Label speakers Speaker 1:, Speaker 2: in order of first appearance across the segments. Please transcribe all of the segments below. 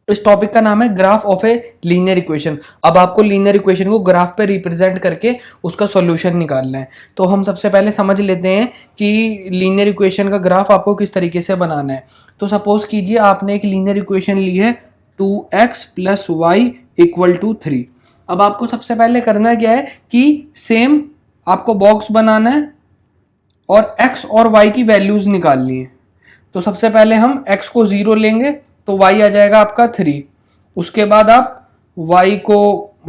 Speaker 1: इस टॉपिक का नाम है graph of A linear equation. अब आपको लीनियर इक्वेशन को ग्राफ पे रिप्रेजेंट करके उसका सॉल्यूशन निकालना है। तो हम सबसे पहले समझ लेते हैं कि लीनियर इक्वेशन का ग्राफ आपको किस तरीके से बनाना है। तो सपोज कीजिए आपने एक लीनियर इक्वेशन ली है 2x + y = 3। अब आपको सबसे पहले करना क्या है कि सेम आपको बॉक्स बनाना है और x और y की वैल्यूज निकालनी है। तो सबसे पहले हम x को 0 लेंगे तो y आ जाएगा आपका 3। उसके बाद आप y को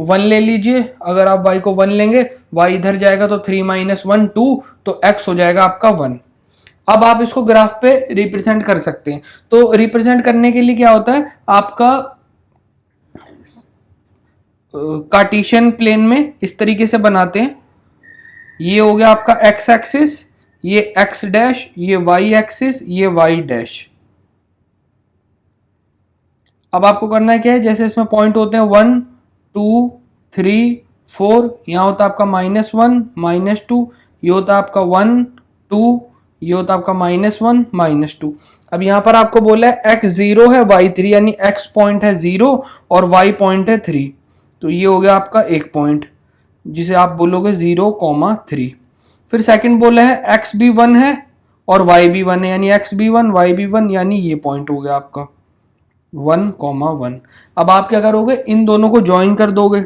Speaker 1: 1 ले लीजिए। अगर आप y को 1 लेंगे, y इधर जाएगा तो 3 - 1 2, तो x हो जाएगा आपका 1। अब आप इसको ग्राफ पे रिप्रेजेंट कर सकते हैं। तो रिप्रेजेंट करने के लिए क्या होता है, आपका कार्टेशियन प्लेन में इस तरीके से बनाते हैं। ये हो गया आपका x एक्सिस, ये x डैश, ये y एक्सिस, ये y डैश। अब आपको करना है क्या है, जैसे इसमें पॉइंट होते हैं 1 2 3 4, यहाँ होता है आपका -1 -2, ये होता है आपका 1 2, ये होता है आपका -1 -2। अब यहाँ पर आपको बोला है x 0 है y 3, यानी x पॉइंट है 0 और y पॉइंट है 3। तो ये हो गया आपका एक पॉइंट जिसे आप बोलोगे 0, 3। फिर सेकंड बोला है x भी 1 है और y भी 1 है, यानी x भी 1 y भी 1, यानी ये पॉइंट हो गया आपका 1, 1। अब आप क्या करोगे, इन दोनों को ज्वाइन कर दोगे।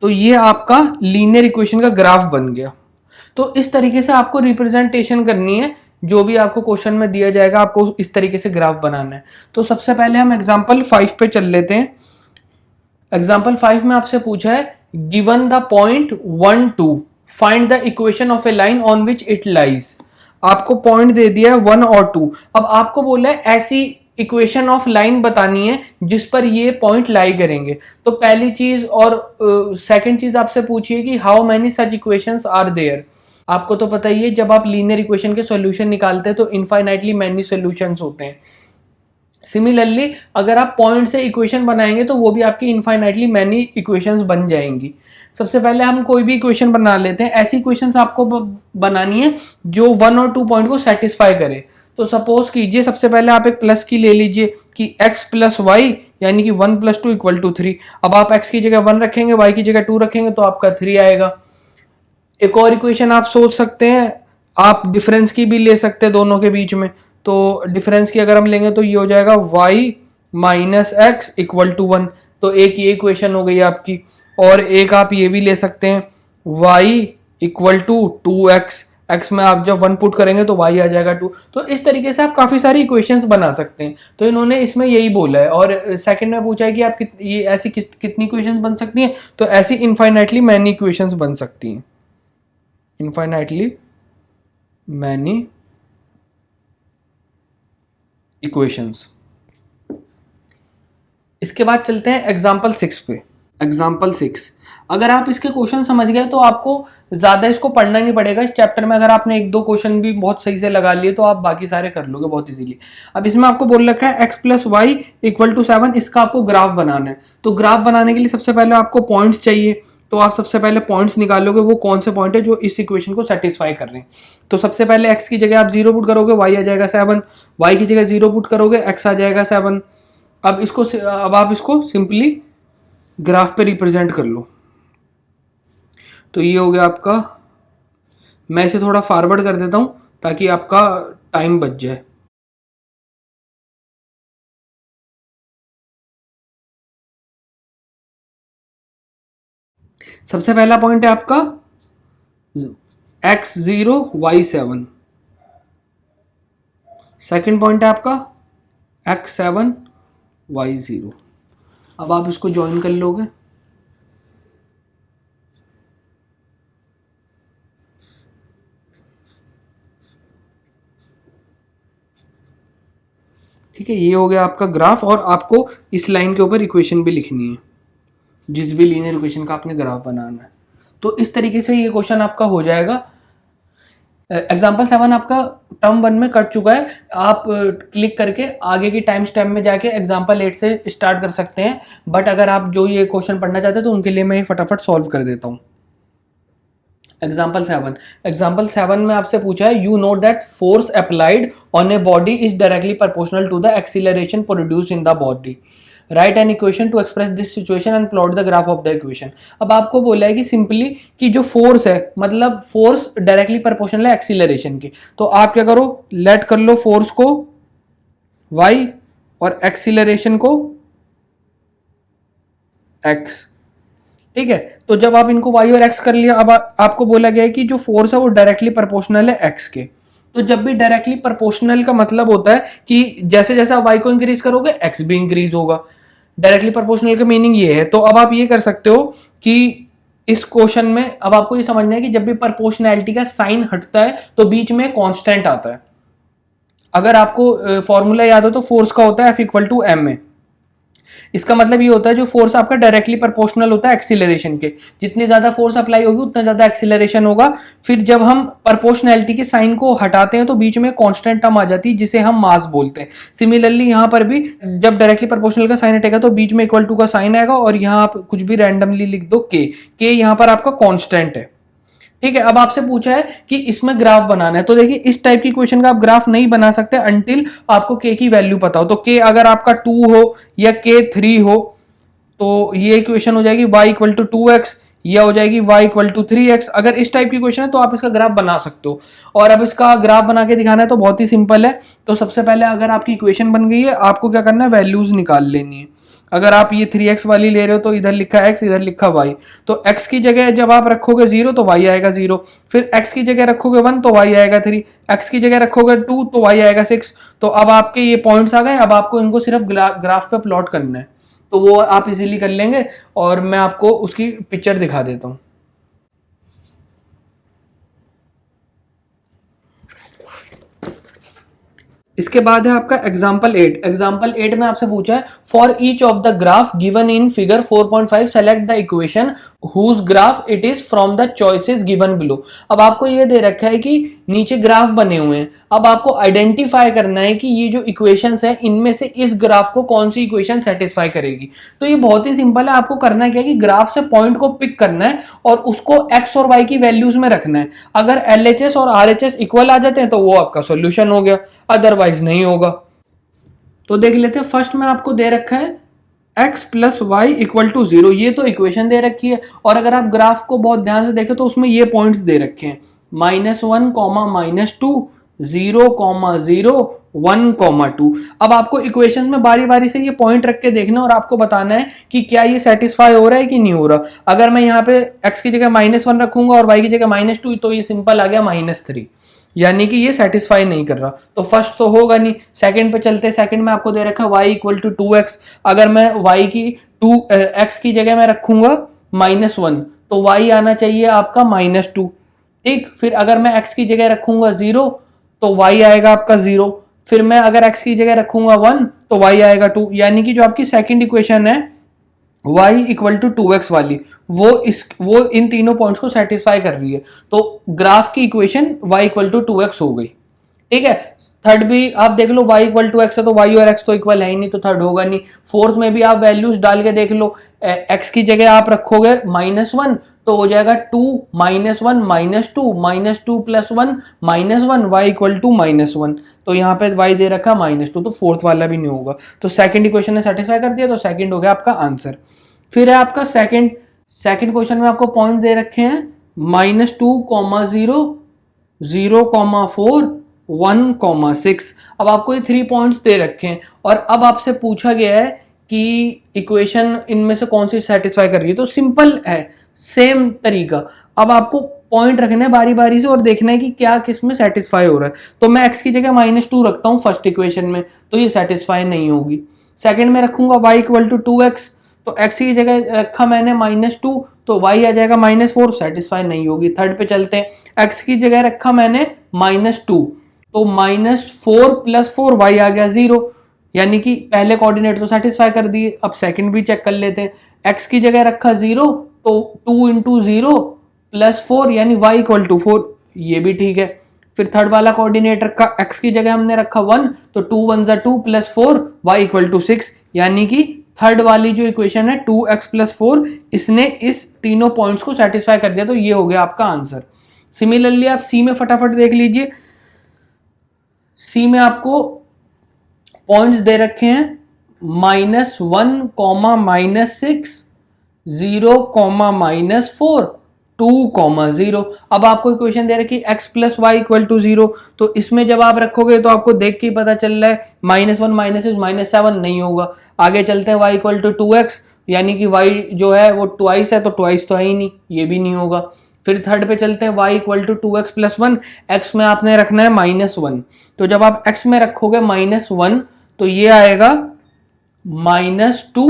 Speaker 1: तो ये आपका लीनियर इक्वेशन का ग्राफ बन गया। तो इस तरीके से आपको रिप्रेजेंटेशन करनी है। जो भी आपको क्वेश्चन में दिया जाएगा आपको इस तरीके से ग्राफ बनाना है। तो सबसे पहले हम एग्जांपल 5 पे चल लेते हैं। एग्जांपल 5 में आपसे पूछा है given the point 1 2 find the equation of A line on which it lies. आपको पॉइंट दे दिया है 1 और 2। अब आपको बोला है ऐसी इक्वेशन ऑफ लाइन बतानी है जिस पर ये पॉइंट लाई करेंगे। तो पहली चीज और सेकंड चीज आपसे पूछिए कि how many such equations are there. आपको तो पता ही है जब आप लीनियर इक्वेशन के सॉल्यूशन निकालते हैं तो इनफाइनाइटली मैनी सॉल्यूशंस होते हैं। सिमिलरली अगर आप पॉइंट से इक्वेशन बनाएंगे तो वो भी आपकी इनफाइनाइटली मैनी इक्वेशंस बन जाएंगी। सबसे पहले हम कोई भी इक्वेशन बना लेते हैं। ऐसी इक्वेशंस आपको बनानी है जो 1 और 2 पॉइंट को सेटिस्फाई करे। तो सपोज कीजिए सबसे पहले आप एक प्लस की ले लीजिए कि x + y यानी कि 1 + 2 = 3। अब आप x की जगह 1 रखेंगे, y की जगह 2 रखेंगे तो आपका 3 आएगा। एक और इक्वेशन आप सोच सकते हैं, आप डिफरेंस की भी ले सकते हैं दोनों के बीच में। तो डिफरेंस की अगर हम लेंगे तो ये हो जाएगा y - x = 1। तो एक ये इक्वेशन हो गई आपकी। और एक आप ये भी ले सकते हैं y = 2x। x में आप जब 1 पुट करेंगे तो y आ जाएगा 2। तो इस तरीके से आप काफी सारी इक्वेशंस बना सकते हैं। तो इन्होंने इसमें यही बोला है। और सेकंड में पूछा है कि आप ये ऐसी कितनी इक्वेशंस बन सकती हैं। तो ऐसी इनफाइनाइटली मैनी इक्वेशंस बन सकती हैं। Infinitely many equations. इसके बाद चलते हैं एग्जाम्पल 6 पे। एग्जाम्पल 6, अगर आप इसके क्वेश्चन समझ गए तो आपको ज्यादा इसको पढ़ना नहीं पड़ेगा। इस चैप्टर में अगर आपने 1-2 क्वेश्चन भी बहुत सही से लगा लिए तो आप बाकी सारे कर लोगे बहुत इजीली। अब इसमें आपको बोल रखा है x + y = 7। इसका आपको ग्राफ बनाना है। तो ग्राफ बनाने के लिए सबसे पहले आपको पॉइंट्स चाहिए। तो आप सबसे पहले पॉइंट्स निकालोगे, वो कौन से पॉइंट है जो इस इक्वेशन को सेटिस्फाई कर रहे हैं। तो सबसे पहले x की जगह आप 0 पुट करोगे, y आ जाएगा 7। y की जगह 0 पुट करोगे, x आ जाएगा 7। अब आप इसको सिंपली ग्राफ पे रिप्रेजेंट कर लो। तो ये हो गया आपका। मैं इसे थोड़ा फॉरवर्ड कर देता हूं ताकि आपका टाइम बच जाए। सबसे पहला पॉइंट है आपका x 0 y 7। सेकंड पॉइंट है आपका x 7 y 0। अब आप इसको ज्वाइन कर लोगे। ठीक है, ये हो गया आपका ग्राफ। और आपको इस लाइन के ऊपर इक्वेशन भी लिखनी है, जिस भी लीनियर इक्वेशन का आपने ग्राफ बनाना है। तो इस तरीके से ये क्वेश्चन आपका हो जाएगा। एग्जाम्पल 7 आपका टर्म 1 में कट चुका है। आप क्लिक करके आगे की टाइम स्टैम्प में जाके एग्जाम्पल 8 से स्टार्ट कर सकते हैं। बट अगर आप जो ये क्वेश्चन पढ़ना चाहते हैं तो उनके लिए मैं फटाफट सॉल्व कर देता हूँ। एग्जाम्पल 7 में आपसे पूछा है you note that force applied on a body is directly proportional to the acceleration produce in the body, right an equation to express this situation and plot the graph of the equation. अब आपको बोला है कि simply कि जो force है मतलब force directly proportional है एक्सीलरेशन की, तो आप क्या करो, लेट कर लो फोर्स को y और एक्सीलरेशन को x, ठीक है। तो जब आप इनको y और x कर लिया, अब आपको बोला गया है कि जो फोर्स है वो डायरेक्टली प्रोपोर्शनल है x के। तो जब भी डायरेक्टली प्रोपोर्शनल का मतलब होता है कि जैसे जैसे आप y को इंक्रीज करोगे x भी इंक्रीज होगा। डायरेक्टली प्रोपोर्शनल का मीनिंग ये है। तो अब आप ये कर सकते हो कि इस क्वेश्चन में अब आपको ये समझना है कि जब भी प्रोपोर्शनैलिटी का साइन हटता है तो बीच में कांस्टेंट आता है। अगर आपको फॉर्मूला याद हो तो फोर्स का होता है F equal to M A. इसका मतलब ये होता है जो फोर्स आपका डायरेक्टली प्रोपोर्शनल होता है एक्सीलरेशन के, जितनी ज्यादा फोर्स अप्लाई होगी उतना ज्यादा एक्सीलरेशन होगा। फिर जब हम प्रोपोर्शनैलिटी के साइन को हटाते हैं तो बीच में कांस्टेंट टर्म आ जाती है जिसे हम मास बोलते हैं। सिमिलरली यहाँ पर भी जब डायरेक्टली प्रोपोर्शनल का साइन हटेगा तो बीच में इक्वल टू का साइन आएगा और यहाँ आप कुछ भी रैंडमली लिख दो के यहाँ पर आपका कॉन्स्टेंट है, ठीक है। अब आपसे पूछा है कि इसमें ग्राफ बनाना है, तो देखिए इस टाइप की क्वेश्चन का आप ग्राफ नहीं बना सकते अंटिल आपको के की वैल्यू पता हो। तो के अगर आपका 2 हो या के 3 हो तो ये इक्वेशन हो जाएगी y इक्वल टू 2x या हो जाएगी y इक्वल टू 3x। अगर इस टाइप की क्वेश्चन है तो आप इसका ग्राफ बना सकते हो। और अब इसका ग्राफ बना के दिखाना है तो बहुत ही सिंपल है। तो सबसे पहले अगर आपकी इक्वेशन बन गई है आपको क्या करना है, वैल्यूज निकाल लेनी है। अगर आप ये 3x वाली ले रहे हो तो इधर लिखा x इधर लिखा y, तो x की जगह जब आप रखोगे 0 तो y आएगा 0, फिर x की जगह रखोगे 1 तो y आएगा 3, x की जगह रखोगे 2 तो y आएगा 6। तो अब आपके ये पॉइंट्स आ गए। अब आपको इनको सिर्फ ग्राफ पे प्लॉट करना है, तो वो आप इजीली कर लेंगे और मैं आपको उसकी पिक्चर दिखा देता हूँ। इसके बाद है आपका एग्जाम्पल 8। एग्जाम्पल 8 में आपसे पूछा है for each of the graph given in figure 4.5 select the equation whose graph it is from the choices given below. अब आपको ये दे रखा है कि नीचे ग्राफ बने हुए हैं, अब आपको आइडेंटिफाई करना है कि ये जो इक्वेशंस है इनमें से इस ग्राफ को कौन सी इक्वेशन सेटिस्फाई करेगी। तो ये बहुत ही सिंपल है, आपको करना क्या है कि ग्राफ से पॉइंट को पिक करना है और उसको एक्स और वाई की वैल्यूज में रखना है। अगर LHS और RHS इक्वल आ जाते हैं तो वो आपका सॉल्यूशन हो गया, अदरवाइज नहीं होगा। तो देख लेते हैं, फर्स्ट में आपको दे रखा है x plus y equal to 0, ये तो इक्वेशन दे रखी है। और अगर आप ग्राफ को बहुत ध्यान से देखें तो उसमें ये पॉइंट्स दे रखे हैं -1, -2, 0, 0, 1, 2। अब आपको इक्वेशंस में बारी बारी से ये पॉइंट रख के देखना और आपको बताना है कि क्या ये सेटिस्फाई हो रहा है कि नहीं हो रहा। अगर मैं यहाँ पे x की जगह -1 रखूंगा और y की जगह -2 तो ये सिंपल आ गया -3, यानी कि ये सेटिस्फाई नहीं कर रहा। तो फर्स्ट तो होगा नहीं। सेकंड पे चलते, सेकंड में आपको दे रखा है y इक्वल टू 2x। अगर मैं y की x की जगह में रखूंगा -1 तो y आना चाहिए आपका -2, ठीक। फिर अगर मैं x की जगह रखूंगा 0 तो y आएगा आपका 0। फिर मैं अगर x की जगह रखूंगा 1 तो y आएगा 2, यानी कि जो आपकी सेकंड इक्वेशन है y इक्वल टू 2x वाली वो इन तीनों पॉइंट्स को सेटिस्फाई कर रही है। तो ग्राफ की equation y equal to 2x हो गई, ठीक है। थर्ड भी आप देख लो, y इक्वल टू x है तो y और x तो इक्वल है ही नहीं, तो थर्ड होगा नहीं। फोर्थ में भी आप वैल्यूज डाल के देख लो, x की जगह आप रखोगे -1 तो हो जाएगा 2 -1 -2 -2 प्लस 1 -1 y इक्वल टू -1। तो यहाँ पे y दे रखा -2, तो फोर्थ वाला भी नहीं होगा। तो सेकंड इक्वेशन ने सेटिस्फाई कर दिया, तो सेकंड हो गया आपका आंसर। फिर है आपका सेकंड क्वेश्चन में आपको पॉइंट दे रखे हैं -2, 0, 4, 1, 6। अब आपको ये 3 पॉइंट्स दे रखे हैं और अब आपसे पूछा गया है कि इक्वेशन इनमें से कौन सी सेटिस्फाई कर रही है। तो सिंपल है, सेम तरीका। अब आपको पॉइंट रखना है बारी बारी से और देखना है कि क्या किस में सेटिस्फाई हो रहा है। तो मैं x की जगह -2 रखता हूँ फर्स्ट इक्वेशन में, तो ये सेटिस्फाई नहीं होगी। सेकंड में रखूंगा y इक्वल टू 2x, तो x की जगह रखा मैंने -2 तो y आ जाएगा -4, सेटिस्फाई नहीं होगी। थर्ड पे चलते हैं, x की जगह रखा मैंने -2 तो -4 प्लस 4 y आ गया 0, यानी कि पहले कोऑर्डिनेट तो सेटिस्फाई कर दिए। अब सेकंड भी चेक कर लेते हैं, x की जगह रखा 0 तो 2 × 0 प्लस 4 यानी y इक्वल टू 4, ये भी ठीक है। फिर थर्ड वाला कोऑर्डिनेट रखा, x की जगह हमने रखा 1 तो 2 × 1 = 2 प्लस 4 y इक्वल टू 6, यानी कि थर्ड वाली जो इक्वेशन है 2x+4, इसने इस तीनों पॉइंट्स को सेटिस्फाई कर दिया, तो ये हो गया आपका आंसर। सिमिलरली आप सी में फटाफट देख लीजिए। सी में आपको पॉइंट्स दे रखे हैं -1, -6, 0, -4, 2, 0। अब आपको इक्वेशन दे रखी x + y = 0, तो इसमें जब आप रखोगे तो आपको देख के ही पता चल रहा है -1, -6, -7 नहीं होगा। आगे चलते हैं y = 2x, यानी कि y जो है वो ट्वाइस है, तो ट्वाइस तो है ही नहीं, ये भी नहीं होगा। फिर थर्ड पे चलते हैं y = 2x + 1, x में आपने रखना है -1, तो जब आप x में रखोगे -1 तो ये आएगा -2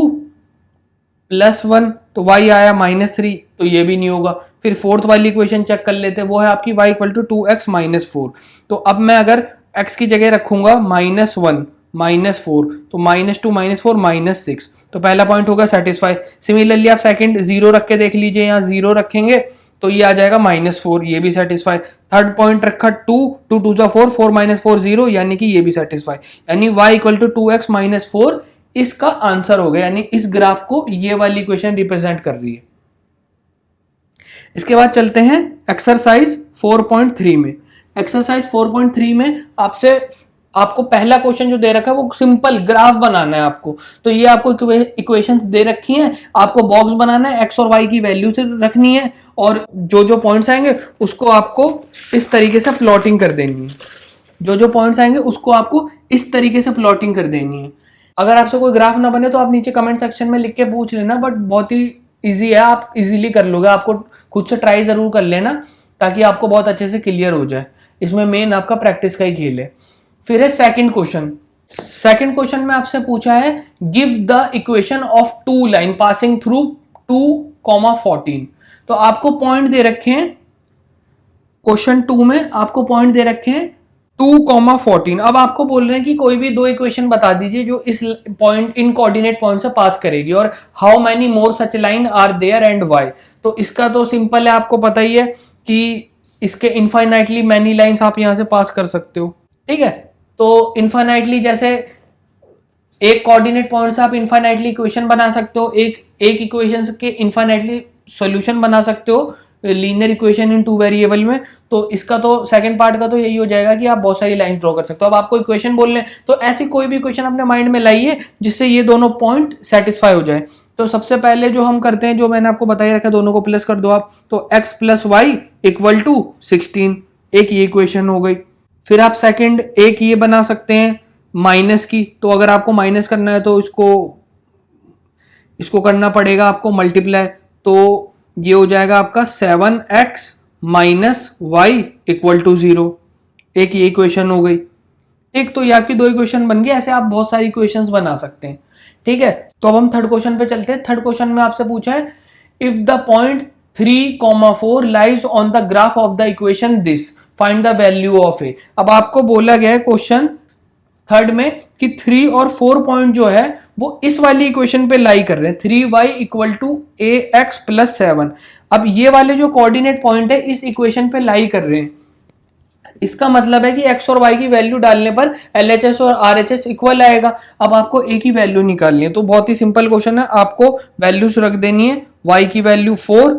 Speaker 1: + 1, तो y आया -3, तो ये भी नहीं होगा। फिर फोर्थ वाली इक्वेशन चेक कर लेते हैं, वो है आपकी y = 2x - 4। तो अब मैं अगर x की जगह रखूंगा -1 -4, तो -2 -4 -6, तो पहला पॉइंट होगा सेटिस्फाई। सिमिलरली आप सेकंड 0 रख के देख लीजिए, यहाँ 0 रखेंगे तो ये आ जाएगा -4, ये भी सेटिस्फाई। थर्ड पॉइंट रखा 2, 2 2 4, 4 -4 0, यानी कि ये भी सेटिस्फाई। यानी y = 2x - 4 इसका आंसर हो गया, यानी इस ग्राफ को ये वाली इक्वेशन रिप्रेजेंट कर रही है। इसके बाद चलते हैं एक्सरसाइज 4.3 में। एक्सरसाइज 4.3 में आपको पहला क्वेश्चन जो दे रखा है वो सिंपल ग्राफ बनाना है आपको। तो ये आपको इक्वेशंस दे रखी हैं, आपको बॉक्स बनाना है, x और y की वैल्यू से रखनी है, और जो जो पॉइंट्स आएंगे उसको आपको इस तरीके से प्लॉटिंग कर देनी है। जो जो पॉइंट्स आएंगे उसको आपको इस तरीके से प्लॉटिंग कर देनी है। अगर आपसे कोई ग्राफ ना बने तो आप नीचे कमेंट सेक्शन में लिख के पूछ लेना, बट बहुत ही इजी है, आप इजीली कर लोगे। आपको खुद से ट्राई जरूर कर लेना ताकि आपको बहुत अच्छे से क्लियर हो जाए। इसमें मेन आपका प्रैक्टिस का ही खेल है। फिर है सेकंड क्वेश्चन। सेकंड क्वेश्चन में आपसे पूछा है give the equation of 2 line passing through 2, 14। तो आपको पॉइंट दे रखे हैं, क्वेश्चन 2 में आपको पॉइंट दे रखे हैं 2, 14। अब आपको बोल रहे हैं कि कोई भी 2 इक्वेशन बता दीजिए जो इस पॉइंट इन कोऑर्डिनेट पॉइंट से पास करेगी, और how many more such line are there and why. तो इसका तो सिंपल है, आपको पता ही है कि इसके इनफाइनाइटली मैनी लाइंस आप यहां से पास कर सकते हो। ठीक है, तो इनफाइनाइटली जैसे एक कोऑर्डिनेट पॉइंट से आप इनफाइनाइटली इक्वेशन बना सकते हो, एक इक्वेशन के इनफाइनाइटली सॉल्यूशन बना सकते हो लीनियर इक्वेशन इन 2 वेरिएबल में। तो इसका तो सेकंड पार्ट का तो यही हो जाएगा कि आप बहुत सारी लाइंस ड्रॉ कर सकते हो। अब आपको इक्वेशन बोलने, तो ऐसी कोई भी इक्वेशन अपने माइंड में लाइए जिससे ये दोनों पॉइंट सेटिस्फाई हो जाए। तो सबसे पहले जो हम करते हैं, जो मैंने आपको बताया रखा, दोनों को प्लस कर दो आप, तो x + y = 16, एक ये इक्वेशन हो गई। फिर आप सेकंड एक ये बना सकते हैं माइनस की, तो अगर आपको माइनस करना है तो इसको करना पड़ेगा आपको मल्टीप्लाई, तो ये हो जाएगा आपका 7x - y = 0, एक ये इक्वेशन हो गई। एक तो ये आपकी 2 इक्वेशन बन गई, ऐसे आप बहुत सारी इक्वेशंस बना सकते हैं। ठीक है, तो अब हम थर्ड क्वेश्चन पे चलते हैं। थर्ड क्वेश्चन में आपसे पूछा है if the point 3, 4 lies on the graph of the equation this, find the value of a. अब आपको बोला गया है क्वेश्चन थर्ड में कि 3 और 4 पॉइंट जो है वो इस वाली इक्वेशन पे लाई कर रहे हैं, 3y = ax + 7। अब ये वाले जो कोऑर्डिनेट पॉइंट है इस इक्वेशन पे लाई कर रहे हैं। इसका मतलब है कि x और y की वैल्यू डालने पर LHS और RHS इक्वल आएगा। अब आपको a की वैल्यू निकालनी है, तो बहुत ही सिंपल क्वेश्चन है, आपको वैल्यूज रख देनी है। y की वैल्यू 4,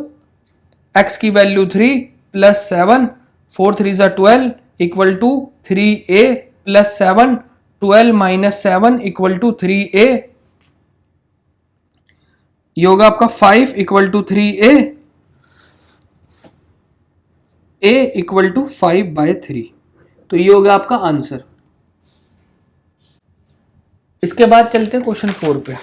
Speaker 1: x की वैल्यू 3 + 7, 4 3 12 = 3a + 7, 12 - 7 = 3a। ये होगा आपका 5 = 3a, a = 5/3। तो ये होगा आपका आंसर। इसके बाद चलते हैं क्वेश्चन 4 पे।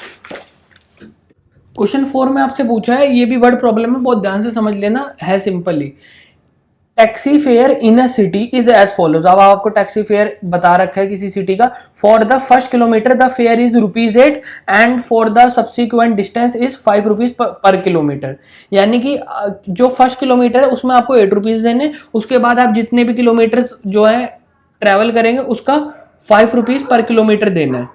Speaker 1: क्वेश्चन 4 में आपसे पूछा है, ये भी वर्ड प्रॉब्लम है, बहुत ध्यान से समझ लेना, है सिंपल ही। Taxi fare in a city is as follows. अब आपको टैक्सी फेयर बता रखा है किसी सिटी का। For the first kilometre the fair is ₹8 and for the subsequent distance is ₹5 पर किलोमीटर। यानी कि जो फर्स्ट किलोमीटर है उसमें आपको ₹8 देने, उसके बाद आप जितने भी किलोमीटर जो है ट्रेवल करेंगे उसका ₹5 पर किलोमीटर देना है।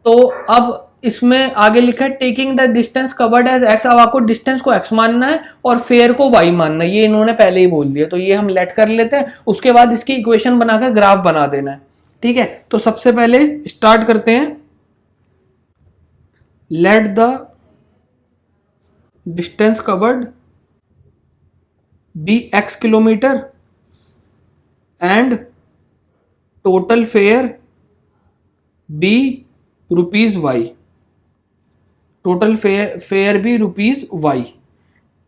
Speaker 1: तो अब इसमें आगे लिखा है taking the distance covered as x। अब आपको डिस्टेंस को x मानना है और फेयर को y मानना है, ये इन्होंने पहले ही बोल दिया, तो ये हम लेट कर लेते हैं। उसके बाद इसकी इक्वेशन बनाकर ग्राफ बना देना है। ठीक है, तो सबसे पहले स्टार्ट करते हैं। Let the distance covered be x kilometre and total fare be rupees y. Total fare be rupees y.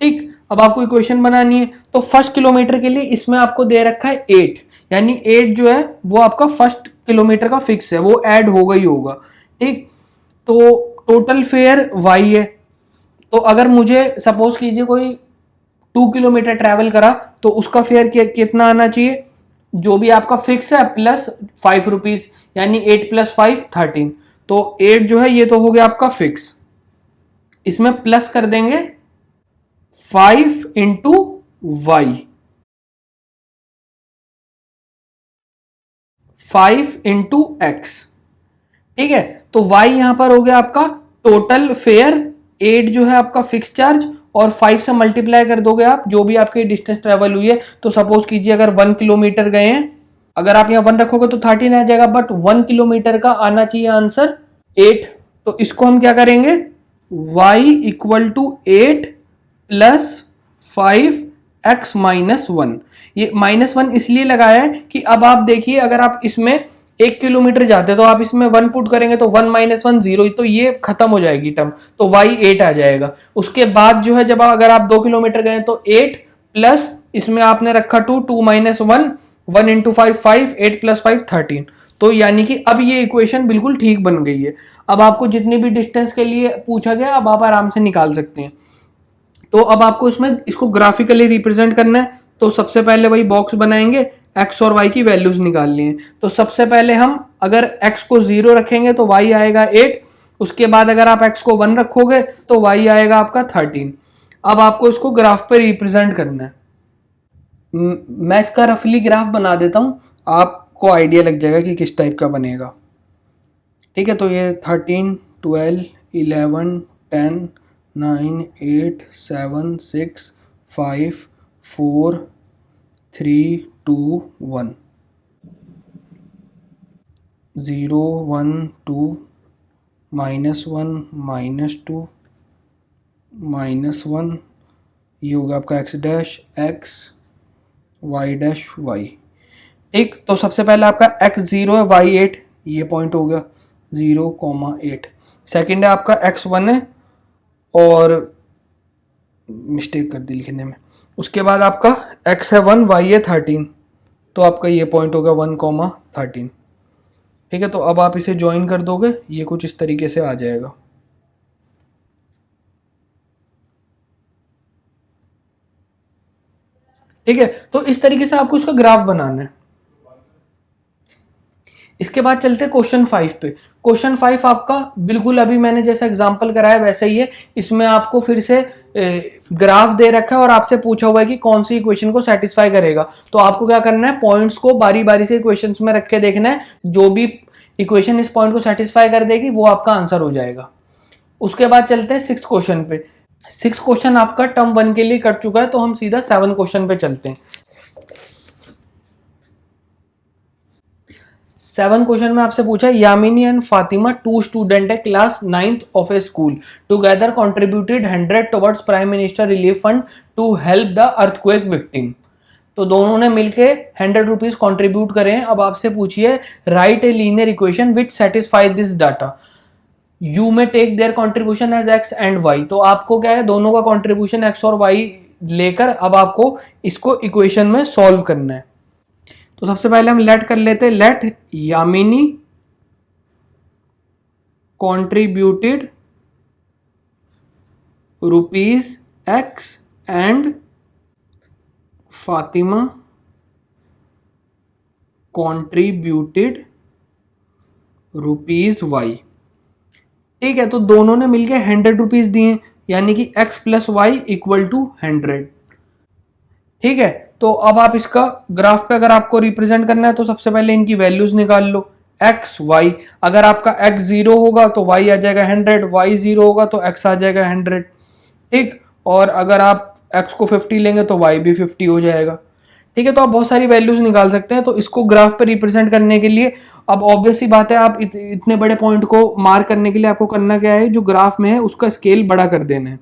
Speaker 1: ठीक, अब आपको इक्वेशन बनानी है। तो फर्स्ट किलोमीटर के लिए इसमें आपको दे रखा है 8, यानी 8 जो है वो आपका फर्स्ट किलोमीटर का फिक्स है, वो ऐड होगा ही होगा। ठीक, तो टोटल फेयर वाई है। तो अगर मुझे सपोज कीजिए कोई 2 किलोमीटर ट्रैवल करा तो उसका फेयर कितना आना चाहिए, जो भी आपका फिक्स है प्लस 5 रुपीज, यानी 8 + 5 13। तो 8 जो है ये तो हो गया आपका फिक्स, इसमें प्लस कर देंगे 5 इंटू वाई, 5 इंटू एक्स। ठीक है, तो y यहां पर हो गया आपका टोटल फेयर, 8 जो है आपका फिक्स चार्ज, और 5 से मल्टीप्लाई कर दोगे आप जो भी आपकी डिस्टेंस ट्रेवल हुई है। तो सपोज कीजिए अगर 1 किलोमीटर गए हैं, अगर आप यहाँ 1 रखोगे तो 13 आ जाएगा, बट 1 किलोमीटर का आना चाहिए आंसर 8। तो इसको हम क्या करेंगे, y = 8 + 5x - 1। ये -1 इसलिए लगाया है कि अब आप देखिए अगर आप इसमें 1 किलोमीटर जाते तो आप इसमें 1 पुट करेंगे तो 1 - 1 0, तो ये खत्म हो जाएगी टर्म, तो y 8 आ जाएगा। उसके बाद जो है जब अगर आप 2 किलोमीटर गए तो 8 प्लस इसमें आपने रखा 2, 2 - 1, 1 × 5 5, 8 + 5 13। तो यानी कि अब ये इक्वेशन बिल्कुल ठीक बन गई है। अब आपको जितनी भी डिस्टेंस के लिए पूछा गया अब आप आराम से निकाल सकते हैं। तो अब आपको इसमें इसको ग्राफिकली रिप्रेजेंट करना है। तो सबसे पहले वही बॉक्स बनाएंगे, x और y की वैल्यूज निकालनी है। तो सबसे पहले हम अगर x को 0 रखेंगे तो y आएगा 8, उसके बाद अगर आप x को 1 रखोगे तो y आएगा आपका 13। अब आपको इसको ग्राफ पे रिप्रेजेंट करना है। मैं इसका रफली ग्राफ बना देता हूं, आपको आइडिया लग जाएगा कि किस टाइप का बनेगा। ठीक है, तो ये 13 12 11 10 9 8 7 6 5 4 3 2 1 0 1 2 -1 -2 -1, ये होगा आपका x dash x y dash y। ठीक, तो सबसे पहले आपका x 0 है, y 8, ये पॉइंट हो गया 0,8। सेकेंड है आपका x 1 है, और मिस्टेक कर दी लिखने में। उसके बाद आपका x है 1, y है 13, तो आपका ये पॉइंट होगा 1,13। ठीक है, तो अब आप इसे ज्वाइन कर दोगे, ये कुछ इस तरीके से आ जाएगा। ठीक है, तो इस तरीके से आपको इसका ग्राफ बनाना है। इसके बाद चलते हैं क्वेश्चन 5 पे। क्वेश्चन 5 आपका बिल्कुल अभी मैंने जैसा एग्जांपल कराया वैसा ही है। इसमें आपको फिर से ग्राफ दे रखा है और आपसे पूछा हुआ है कि कौन सी इक्वेशन को सेटिस्फाई करेगा। तो आपको क्या करना है, पॉइंट्स को बारी बारी से इक्वेशंस में रख के देखना है, जो भी इक्वेशन इस पॉइंट को सेटिस्फाई कर देगी वो आपका आंसर हो जाएगा। उसके बाद चलते हैं 6th क्वेश्चन पे। 6th क्वेश्चन आपका टर्म 1 के लिए कट चुका है, तो हम सीधा 7 क्वेश्चन पे चलते हैं। 7 क्वेश्चन में आपसे पूछा, यामिनी एंड फातिमा 2 स्टूडेंट है class 9th of a school, together contributed 100 towards prime minister relief fund to help the earthquake victim. तो दोनों ने मिलके 100 रुपीज कॉन्ट्रीब्यूट करे हैं। अब आपसे पूछिए, write a linear equation which satisfy this data, you may take their contribution as x and y. तो आपको क्या है, दोनों का कॉन्ट्रीब्यूशन एक्स और वाई लेकर अब आपको इसको इक्वेशन में सॉल्व करना है। तो सबसे पहले हम लेट कर लेते हैं, let Yamini contributed rupees x and Fatima contributed rupees y. ठीक है, तो दोनों ने मिलकर 100 रुपीज दिए, यानी कि x + y = 100। ठीक है, तो अब आप इसका ग्राफ पे अगर आपको रिप्रेजेंट करना है तो सबसे पहले इनकी वैल्यूज निकाल लो, x y। अगर आपका x 0 होगा तो y आ जाएगा 100, y 0 होगा तो x आ जाएगा 100। ठीक, और अगर आप x को 50 लेंगे तो y भी 50 हो जाएगा। ठीक है। तो आप बहुत सारी वैल्यूज निकाल सकते हैं। तो इसको ग्राफ पे रिप्रेजेंट करने के लिए अब ऑब्वियस सी बात है, आप इतने बड़े पॉइंट को मार्क करने के लिए आपको करना क्या है, जो ग्राफ में है उसका स्केल बड़ा कर देना है।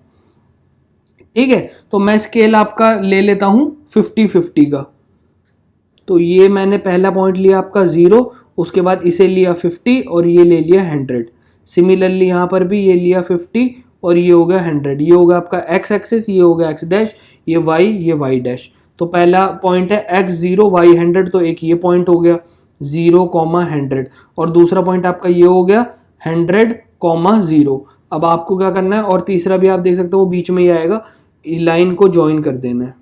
Speaker 1: ठीक है, तो मैं स्केल आपका ले लेता हूं 50-50 का। तो ये मैंने पहला पॉइंट लिया आपका 0, उसके बाद इसे लिया 50 और ये ले लिया 100। सिमिलरली यहाँ पर भी ये लिया 50 और ये हो गया 100। ये होगा आपका x एक्सिस, ये हो गया x डैश, ये y डैश। तो पहला पॉइंट है x0 y100, तो एक ये पॉइंट हो गया 0, 100। और दूसरा पॉइंट आपका ये हो गया 100, 0। अब आपको क्या करना है, और तीसरा भी आप देख सकते हो वो बीच में ही आएगा, लाइन को ज्वाइन कर देना है।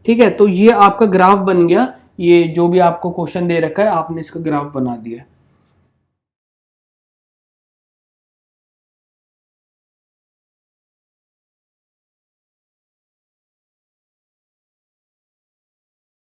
Speaker 1: ठीक है, तो ये आपका ग्राफ बन गया। ये जो भी आपको क्वेश्चन दे रखा है आपने इसका ग्राफ बना दिया है।